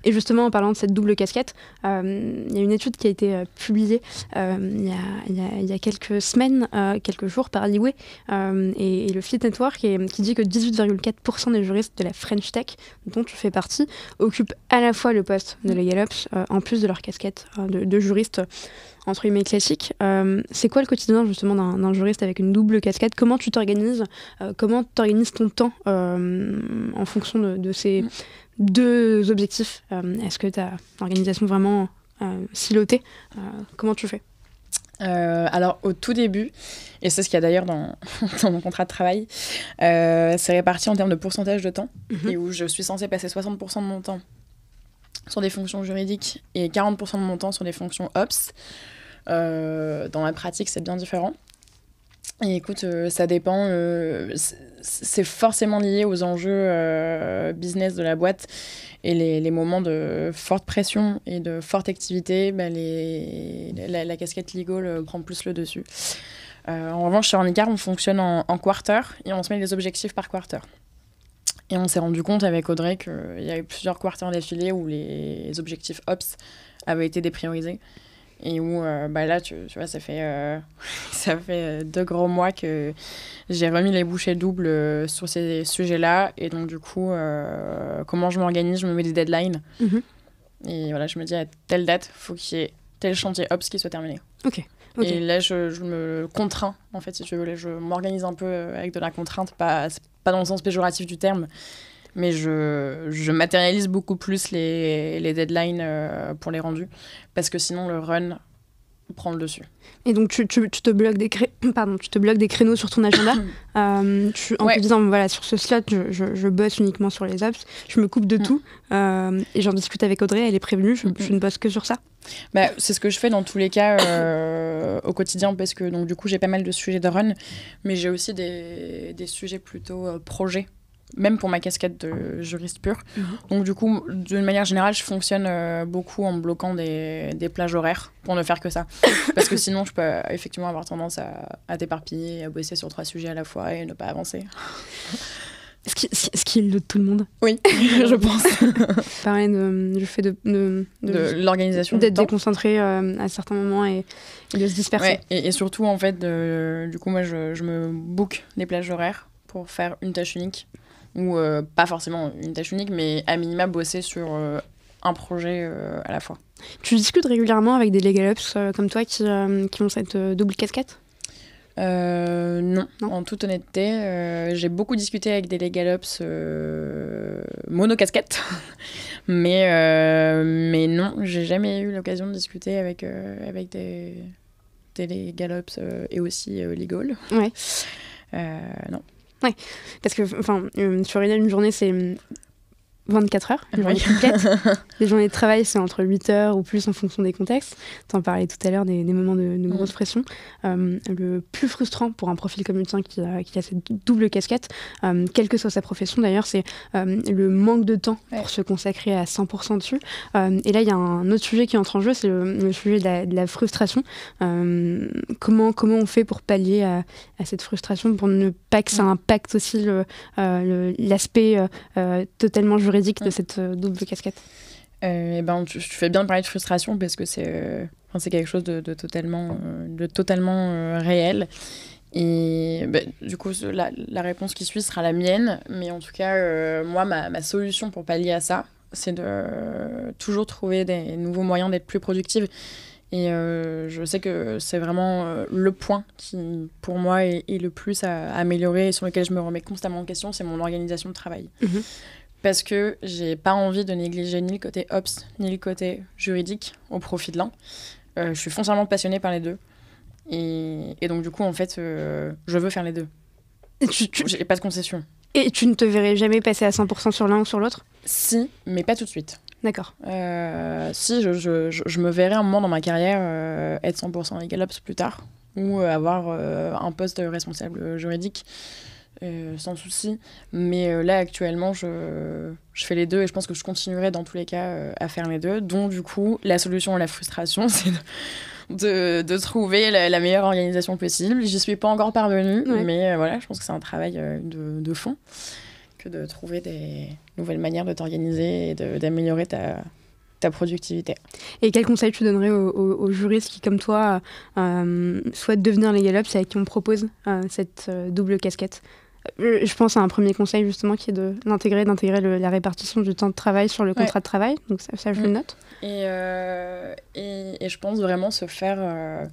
Et justement, en parlant de cette double casquette, il y a une étude qui a été publiée il y a quelques semaines, quelques jours par Leeway et le Fleet Network qui dit que 18,4% des juristes de la French Tech, dont tu fais partie, occupent à la fois le poste de Legal Ops en plus de leur casquette de juriste entre guillemets classique. C'est quoi le quotidien justement d'un juriste avec une double casquette? Comment tu t'organises? Comment tu organises ton temps en fonction de ces deux objectifs? Est-ce que tu as une organisation vraiment silotée? Comment tu fais? Alors au tout début, et c'est ce qu'il y a d'ailleurs dans mon contrat de travail, c'est réparti en termes de pourcentage de temps, et où je suis censée passer 60% de mon temps sur des fonctions juridiques et 40% de mon temps sur des fonctions ops. Dans la pratique, c'est bien différent. Et écoute, ça dépend. C'est forcément lié aux enjeux business de la boîte et les moments de forte pression et de forte activité. La casquette legal prend plus le dessus. En revanche, chez Handicap, on fonctionne en quarter et on se met des objectifs par quarter. Et on s'est rendu compte avec Audrey qu'il y avait plusieurs quarters d'affilée où les objectifs ops avaient été dépriorisés. Et où là, tu vois, ça fait 2 gros mois que j'ai remis les bouchées doubles sur ces sujets-là. Et donc, du coup, comment je m'organise? Je me mets des deadlines. Et voilà, je me dis à telle date, il faut qu'il y ait tel chantier ops qui soit terminé. Ok. Et là, je me contrains, en fait, si tu veux. Là, je m'organise un peu avec de la contrainte, pas dans le sens péjoratif du terme. Mais je matérialise beaucoup plus les deadlines pour les rendus, parce que sinon le run prend le dessus. Et donc tu te bloques des créneaux sur ton agenda en te disant voilà, sur ce slot je bosse uniquement sur les apps, je me coupe de tout et j'en discute avec Audrey, elle est prévenue, je ne bosse que sur ça. C'est ce que je fais dans tous les cas au quotidien, parce que donc, du coup j'ai pas mal de sujets de run, mais j'ai aussi des sujets plutôt projets, même pour ma casquette de juriste pure. Donc du coup, d'une manière générale, je fonctionne beaucoup en bloquant des plages horaires pour ne faire que ça. Parce que sinon, je peux effectivement avoir tendance à t'éparpiller, à bosser sur 3 sujets à la fois et ne pas avancer. Ce qui est le de tout le monde. Oui, je pense. Pareil, du fait de l'organisation d'être déconcentré à certains moments et de se disperser. Ouais, et surtout, en fait, du coup, moi, je me book des plages horaires pour faire une tâche unique. Ou pas forcément une tâche unique, mais à minima bosser sur un projet à la fois. Tu discutes régulièrement avec des legal ops comme toi qui ont cette double casquette? Non, en toute honnêteté. J'ai beaucoup discuté avec des legal ops monocasquettes, mais non, j'ai jamais eu l'occasion de discuter avec des legal ops et aussi legal. Ouais. Non. Ouais, parce que sur une journée, c'est 24 heures, une journée complète. Les journées de travail, c'est entre 8 heures ou plus en fonction des contextes. Tu en parlais tout à l'heure des moments de grosse pression. Le plus frustrant pour un profil comme le tien qui a cette double casquette, quelle que soit sa profession d'ailleurs, c'est le manque de temps pour se consacrer à 100% dessus. Et là, il y a un autre sujet qui entre en jeu, c'est le sujet de la frustration. Comment on fait pour pallier à cette frustration, pour ne pas que ça impacte aussi l'aspect totalement juridique de cette double casquette? Tu fais bien de parler de frustration, parce que c'est quelque chose de totalement réel. Et du coup, la réponse qui suit sera la mienne. Mais en tout cas, moi, ma solution pour pallier à ça, c'est de toujours trouver des nouveaux moyens d'être plus productive. Et je sais que c'est vraiment le point qui, pour moi, est le plus à améliorer et sur lequel je me remets constamment en question, c'est mon organisation de travail. Parce que j'ai pas envie de négliger ni le côté ops, ni le côté juridique au profit de l'un. Je suis foncièrement passionnée par les deux. Et donc, du coup, en fait, je veux faire les deux. J'ai pas de concession. Et tu ne te verrais jamais passer à 100% sur l'un ou sur l'autre? Si, mais pas tout de suite. D'accord. Si, je me verrais un moment dans ma carrière être 100% legal ops plus tard, ou avoir un poste responsable juridique. Sans souci, mais là actuellement je fais les deux et je pense que je continuerai dans tous les cas à faire les deux, donc du coup la solution à la frustration c'est de trouver la meilleure organisation possible. J'y suis pas encore parvenue, mais voilà, je pense que c'est un travail de fond que de trouver des nouvelles manières de t'organiser et d'améliorer ta productivité. Et quel conseil tu donnerais aux juristes qui, comme toi, souhaitent devenir Legal Ops et à qui on propose cette double casquette? Je pense à un premier conseil justement qui est d'intégrer la répartition du temps de travail sur le contrat de travail. Donc ça je le note. Et je pense vraiment se faire,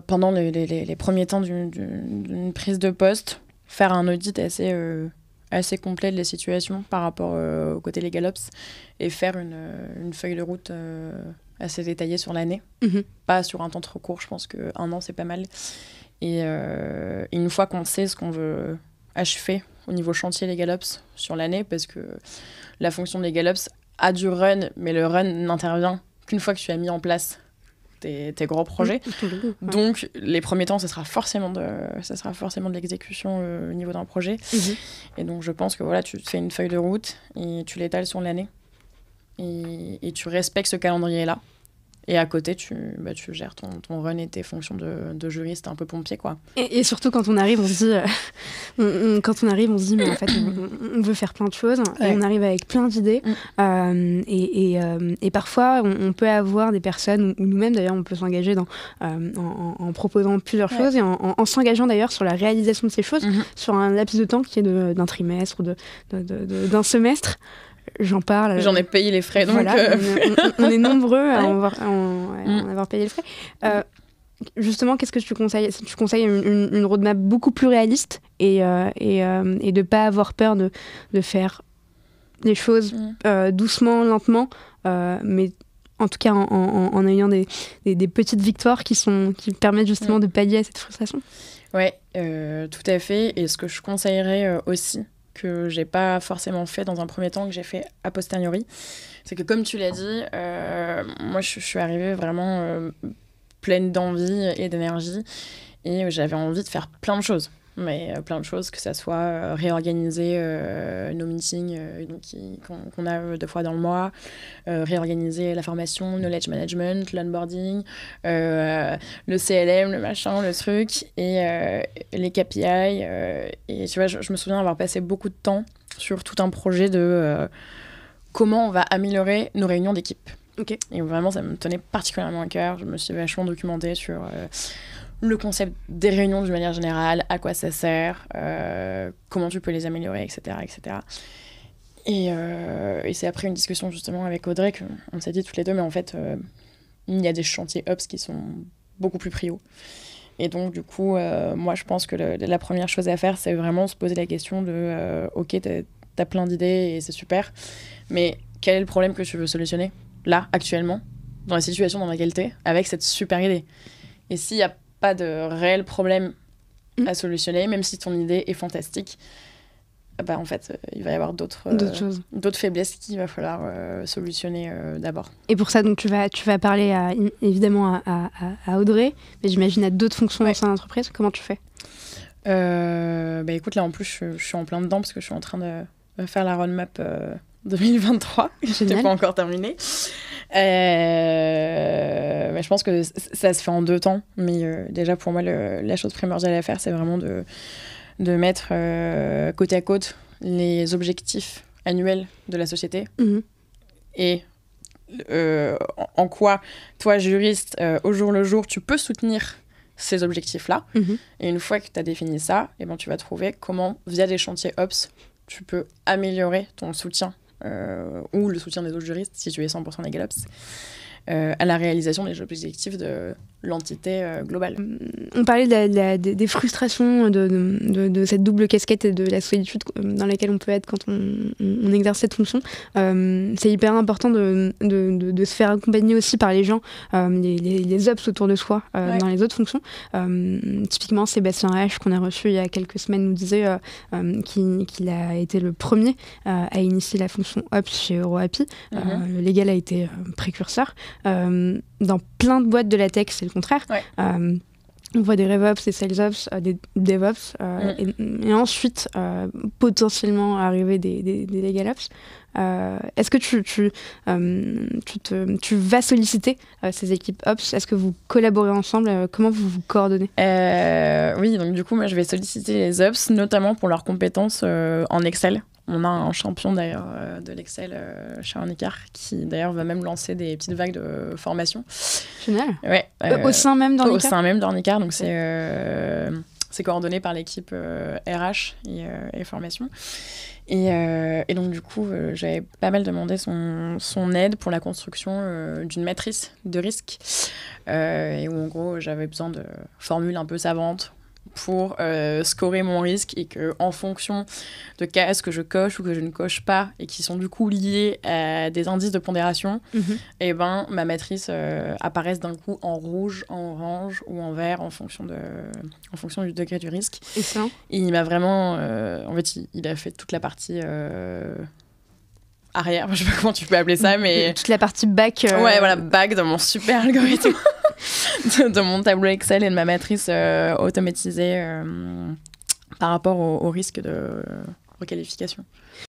pendant les premiers temps d'une prise de poste, faire un audit assez complet de la situation par rapport au côté Legal Ops et faire une feuille de route assez détaillée sur l'année. Pas sur un temps trop court, je pense qu'un an c'est pas mal. Et une fois qu'on sait ce qu'on veut achever au niveau chantier Legal Ops sur l'année, parce que la fonction de Legal Ops a du run, mais le run n'intervient qu'une fois que tu as mis en place tes gros projets. Donc les premiers temps, ça sera forcément de l'exécution au niveau d'un projet. Et donc je pense que voilà, tu te fais une feuille de route et tu l'étales sur l'année. Et tu respectes ce calendrier-là. Et à côté, tu gères ton run et tes fonctions de juriste un peu pompier, quoi. Et surtout, quand on arrive, on se dit, mais en fait, on veut faire plein de choses. Et on arrive avec plein d'idées. Et parfois, on peut avoir des personnes, ou nous-mêmes d'ailleurs, on peut s'engager en proposant plusieurs choses et en s'engageant d'ailleurs sur la réalisation de ces choses, sur un laps de temps qui est d'un trimestre ou d'un semestre. J'en parle. J'en ai payé les frais, donc... Voilà, on est nombreux à en avoir payé les frais. Justement, qu'est-ce que tu conseilles? Tu conseilles une roadmap beaucoup plus réaliste et de ne pas avoir peur de faire les choses doucement, lentement, mais en tout cas en ayant des petites victoires qui permettent justement de pallier à cette frustration. Oui, tout à fait. Et ce que je conseillerais aussi, que j'ai pas forcément fait dans un premier temps, que j'ai fait a posteriori, c'est que comme tu l'as dit, moi je suis arrivée vraiment pleine d'envie et d'énergie et j'avais envie de faire plein de choses, mais plein de choses, que ça soit réorganiser nos meetings qu'on a 2 fois dans le mois, réorganiser la formation, knowledge management, l'onboarding, le CLM, le machin, le truc, et les KPI. Et tu vois, je me souviens avoir passé beaucoup de temps sur tout un projet de comment on va améliorer nos réunions d'équipe. Okay. Et vraiment, ça me tenait particulièrement à cœur. Je me suis vachement documentée sur... le concept des réunions d'une manière générale, à quoi ça sert, comment tu peux les améliorer, etc. etc. Et c'est après une discussion justement avec Audrey qu'on s'est dit toutes les deux, mais en fait, il y a des chantiers Ops qui sont beaucoup plus prio. Et donc, du coup, moi, je pense que la première chose à faire, c'est vraiment se poser la question de ok, t'as plein d'idées et c'est super, mais quel est le problème que tu veux solutionner, là, actuellement, dans la situation dans laquelle t'es, avec cette super idée? Et s'il y a pas de réel problème à solutionner, même si ton idée est fantastique, bah en fait, il va y avoir d'autres faiblesses qu'il va falloir solutionner d'abord. Et pour ça, donc, tu vas parler évidemment à Audrey, mais j'imagine à d'autres fonctions au sein de l'entreprise. Comment tu fais? Bah écoute, là en plus, je suis en plein dedans parce que je suis en train de faire la roadmap 2023. Je n'ai pas encore terminé. Mais je pense que ça se fait en 2 temps. Mais déjà, pour moi, la chose primordiale à faire, c'est vraiment de mettre côte à côte les objectifs annuels de la société et en quoi, toi, juriste, au jour le jour, tu peux soutenir ces objectifs-là. Et une fois que tu as défini ça, eh ben, tu vas trouver comment, via des chantiers Ops, tu peux améliorer ton soutien ou le soutien des autres juristes, si tu es 100% Legal Ops, à la réalisation des objectifs de l'entité globale. On parlait des frustrations de cette double casquette et de la solitude dans laquelle on peut être quand on exerce cette fonction. C'est hyper important de se faire accompagner aussi par les gens, les ops autour de soi dans les autres fonctions. Typiquement, Sébastien H, qu'on a reçu il y a quelques semaines, nous disait qu'il a été le premier à initier la fonction ops chez EuroAPI. Le légal a été précurseur. Dans plein de boîtes de la tech, c'est le contraire. On voit des RevOps, des SalesOps, des DevOps, et ensuite potentiellement arriver des LegalOps. Est-ce que tu vas solliciter ces équipes Ops? Est-ce que vous collaborez ensemble? Comment vous vous coordonnez? Oui, donc du coup, moi, je vais solliciter les Ops, notamment pour leurs compétences en Excel. On a un champion d'ailleurs de l'Excel chez Handicap qui d'ailleurs va même lancer des petites vagues de formation. Génial. Ouais, au sein même d'Handicap? Au sein même d'Handicap, donc c'est coordonné par l'équipe RH et formation. Et donc du coup, j'avais pas mal demandé son aide pour la construction d'une matrice de risque et où en gros j'avais besoin de formules un peu savantes pour scorer mon risque et que en fonction de cases que je coche ou que je ne coche pas et qui sont du coup liées à des indices de pondération, et ben ma matrice apparaisse d'un coup en rouge, en orange ou en vert en fonction du degré du risque. Et ça, et il m'a vraiment en fait il a fait toute la partie arrière, je sais pas comment tu peux appeler ça, mais toute la partie back. Ouais, voilà, back dans mon super algorithme. De mon tableau Excel et de ma matrice automatisée par rapport au risque de requalification.